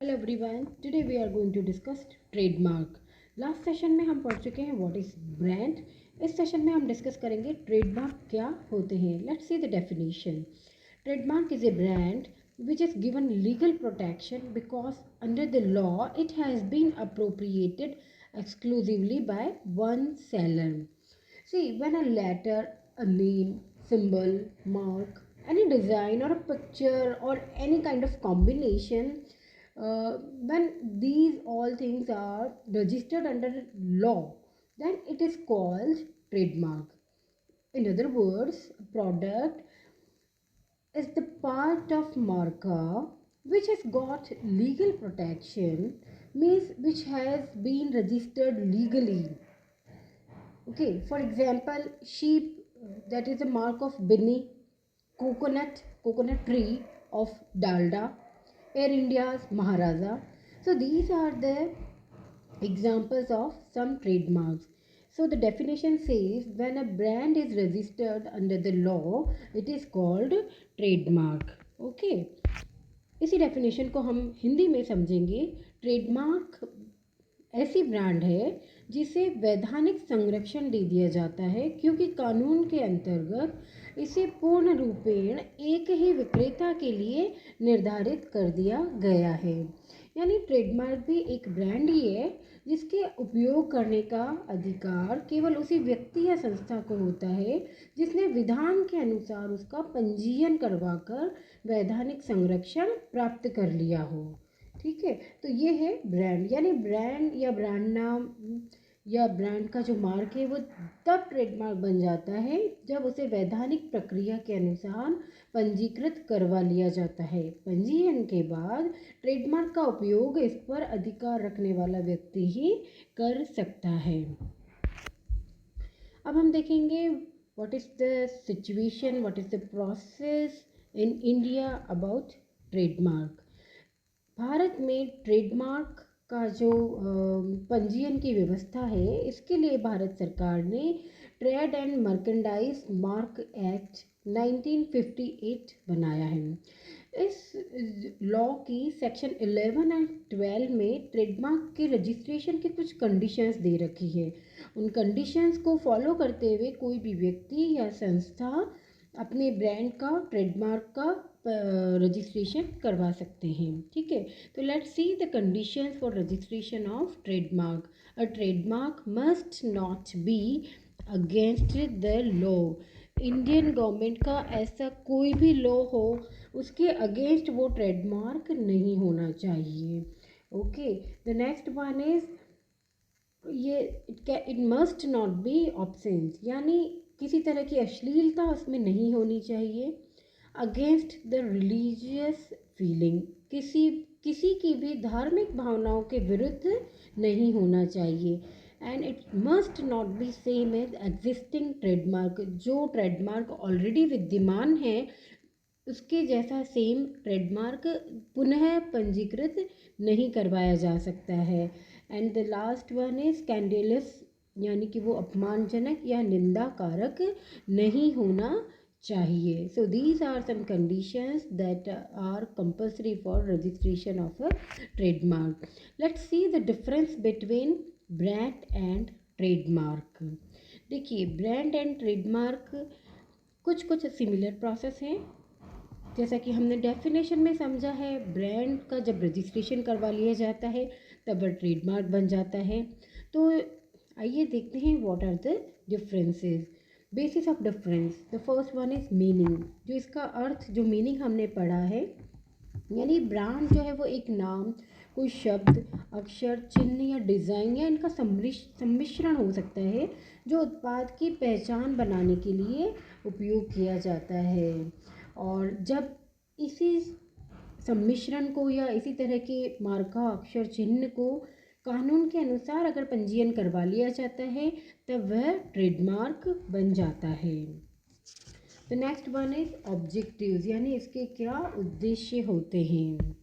Hello everyone, today we are going to discuss trademark. Last session में हम पढ़ चुके हैं व्हाट इज ब्रांड। इस सेशन में हम डिस्कस करेंगे ट्रेडमार्क क्या होते हैं। Let's see the definition. Trademark is a brand which is given legal protection because under the law it has been appropriated exclusively by one seller. See, when a letter, a name, symbol, mark, any design or a picture or any kind of combination, when these all things are registered under law, then it is called trademark. In other words, a product is the part of marker which has got legal protection, means which has been registered legally. Okay, for example, sheep, that is a mark of Binni, coconut tree of Dalda, Air India's Maharaja. So these are the examples of some trademarks. So the definition says when a brand is registered under the law, it is called trademark. Okay. इसी definition को हम हिंदी में समझेंगे। Trademark ऐसी brand है जिसे वैधानिक संरक्षण दे दिया जाता है क्योंकि कानून के अंतर्गत इसे पूर्ण रूपेण एक ही विक्रेता के लिए निर्धारित कर दिया गया है। यानी ट्रेडमार्क भी एक ब्रांड ही है जिसके उपयोग करने का अधिकार केवल उसी व्यक्ति या संस्था को होता है जिसने विधान के अनुसार उसका पंजीयन करवाकर वैधानिक संरक्षण प्राप्त कर लिया हो। ठीक है, तो ये है ब्रांड। यानी ब्रांड या ब्रांड नाम या ब्रांड का जो मार्क है वो तब ट्रेडमार्क बन जाता है जब उसे वैधानिक प्रक्रिया के अनुसार पंजीकृत करवा लिया जाता है। पंजीयन के बाद ट्रेडमार्क का उपयोग इस पर अधिकार रखने वाला व्यक्ति ही कर सकता है। अब हम देखेंगे what is the situation, what is the process in India about trademark. Bharat में ट्रेडमार्क का जो पंजीयन की व्यवस्था है, इसके लिए भारत सरकार ने trade and merchandise mark act 1958 बनाया है। इस लॉ की सेक्शन 11 एंड 12 में ट्रेडमार्क के रजिस्ट्रेशन की कुछ कंडीशंस दे रखी है। उन कंडीशंस को फॉलो करते हुए कोई भी व्यक्ति या संस्था अपने ब्रांड का, ट्रेडमार्क का रजिस्ट्रेशन करवा सकते हैं। ठीक है, तो let's see the conditions for registration of trademark. A trademark must not be against the law. Indian government का ऐसा कोई भी लॉ हो उसके अगेंस्ट वो ट्रेडमार्क नहीं होना चाहिए। Okay, the next one is ये it must not be obscene, यानी किसी तरह की अश्लीलता उसमें नहीं होनी चाहिए। अगेंस्ट द रिलीजियस फीलिंग, किसी किसी की भी धार्मिक भावनाओं के विरुद्ध नहीं होना चाहिए। And it must not be same as existing trademark, जो ट्रेडमार्क ऑलरेडी विद्यमान है उसके जैसा सेम ट्रेडमार्क पुनः पंजीकृत नहीं करवाया जा सकता है। And the last one is scandalous, यानी कि वो अपमानजनक या निंदाकारक नहीं होना चाहिए। So these are some conditions that are compulsory for registration of a trademark. Let's see the difference between brand and trademark. देखिए, ब्रांड एंड ट्रेडमार्क कुछ कुछ सिमिलर प्रोसेस हैं। जैसा कि हमने डेफिनेशन में समझा है, ब्रांड का जब रजिस्ट्रेशन करवा लिया जाता है तब वह ट्रेडमार्क बन जाता है। तो आइए देखते हैं what are the differences. Basis of difference, the first one is meaning. जो इसका अर्थ, जो मीनिंग हमने पढ़ा है, यानी ब्रांड जो है वो एक नाम, कोई शब्द, अक्षर, चिन्ह या डिज़ाइन या इनका सम्मिश्रण हो सकता है जो उत्पाद की पहचान बनाने के लिए उपयोग किया जाता है। और जब इसी सम्मिश्रण को या इसी तरह के मार्का, अक्षर, चिन्ह को कानून के अनुसार अगर पंजीयन करवा लिया जाता है तब वह ट्रेडमार्क बन जाता है। The next one is objectives, यानी इसके क्या उद्देश्य होते हैं।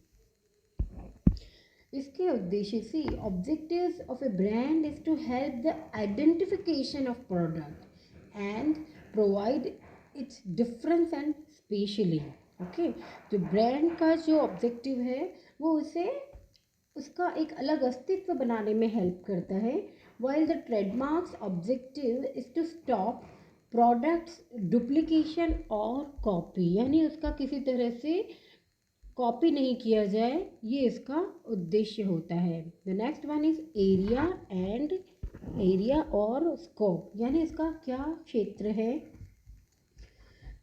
इसके उद्देश्य से objectives of a brand is to help the identification of product and provide its difference and specially. Okay, जो ब्रांड का जो ऑब्जेक्टिव है वो उसे उसका एक अलग अस्तित्व बनाने में हेल्प करता है। While the trademark's objective is to stop products duplication और कॉपी, यानी उसका किसी तरह से कॉपी नहीं किया जाए, ये इसका उद्देश्य होता है। The next one is area और स्कोप, यानी इसका क्या क्षेत्र है।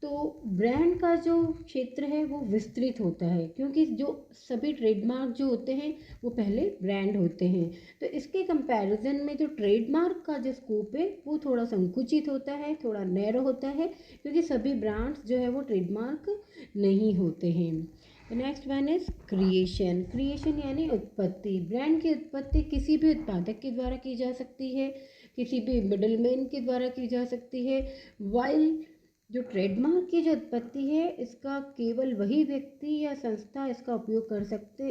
तो ब्रांड का जो क्षेत्र है वो विस्तृत होता है, क्योंकि जो सभी ट्रेडमार्क जो होते हैं वो पहले ब्रांड होते हैं। तो इसके कंपैरिजन में जो ट्रेडमार्क का जो स्कोप है वो थोड़ा संकुचित होता है, थोड़ा नैरो होता है, क्योंकि सभी ब्रांड्स जो है वो ट्रेडमार्क नहीं होते हैं। नेक्स्ट वन इज क्रिएशन यानी उत्पत्ति। ब्रांड की उत्पत्ति किसी भी उत्पादक के द्वारा की जा सकती है, किसी भी मिडलमैन के द्वारा की जा सकती है। वाइल जो ट्रेडमार्क की जो उत्पत्ति है, इसका केवल वही व्यक्ति या संस्था इसका उपयोग कर सकते,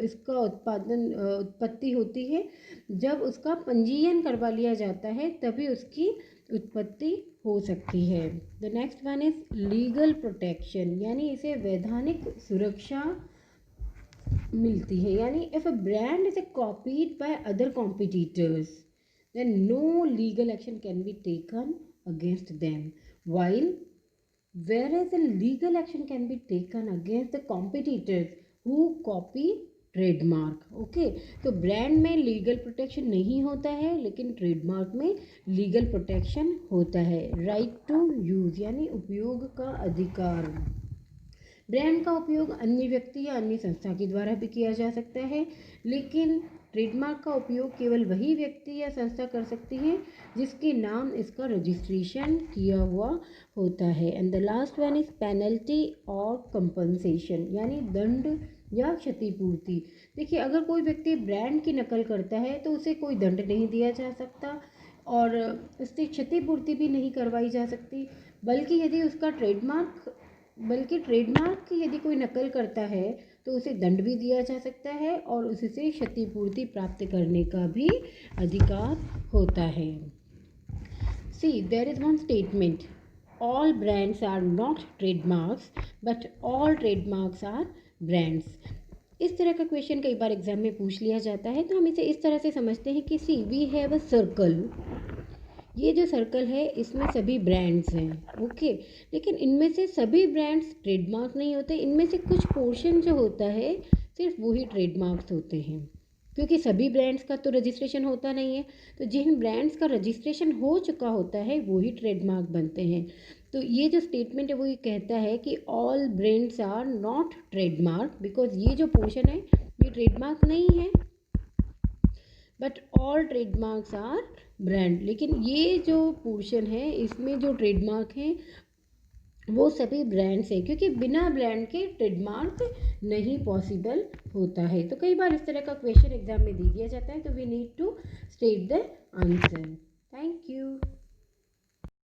इसका उत्पत्ति होती है जब उसका पंजीयन करवा लिया जाता है, तभी उसकी उत्पत्ति हो सकती है। The next one is legal protection, यानी इसे वैधानिक सुरक्षा मिलती है। यानी if a brand is copied by other competitors then no legal action can be taken against them, while whereas a legal action can be taken against the competitors who copy trademark. Okay, तो brand में legal protection नहीं होता है, लेकिन trademark में legal protection होता है। Right to use यानी उपयोग का अधिकार। ब्रांड का उपयोग अन्य व्यक्ति या अन्य संस्था के द्वारा भी किया जा सकता है, लेकिन ट्रेडमार्क का उपयोग केवल वही व्यक्ति या संस्था कर सकती है जिसके नाम इसका रजिस्ट्रेशन किया हुआ होता है। And the last one is penalty और कंपनसेशन, यानी दंड या क्षतिपूर्ति। देखिए, अगर कोई व्यक्ति ब्रांड की नकल करता है तो उसे कोई दंड नहीं दिया जा सकता और उससे क्षतिपूर्ति भी नहीं करवाई जा सकती, बल्कि यदि उसका ट्रेडमार्क की यदि कोई नकल करता है तो उसे दंड भी दिया जा सकता है और उससे क्षतिपूर्ति प्राप्त करने का भी अधिकार होता है। See, there is one statement, all brands are not trademarks but all trademarks are brands. इस तरह का क्वेश्चन कई बार एग्जाम में पूछ लिया जाता है, तो हम इसे इस तरह से समझते हैं कि सी वी हैव अ सर्कल, ये जो सर्कल है इसमें सभी ब्रांड्स हैं। ओके, लेकिन इनमें से सभी ब्रांड्स ट्रेडमार्क नहीं होते, इनमें से कुछ पोर्शन जो होता है सिर्फ वही ट्रेडमार्क्स होते हैं, क्योंकि सभी ब्रांड्स का तो रजिस्ट्रेशन होता नहीं है। तो जिन ब्रांड्स का रजिस्ट्रेशन हो चुका होता है वही ट्रेडमार्क बनते हैं। तो ये जो स्टेटमेंट है वो ये कहता है कि all brands are not trademark, because ये जो पोर्शन है ये ट्रेडमार्क नहीं है, but all trademarks are brand. लेकिन ये जो पोर्शन है इसमें जो ट्रेडमार्क हैं वो सभी ब्रांड्स हैं, क्योंकि बिना ब्रांड के ट्रेडमार्क नहीं पॉसिबल होता है। तो कई बार इस तरह का क्वेश्चन एग्जाम में दे दिया जाता है, तो we need to state the answer. Thank you.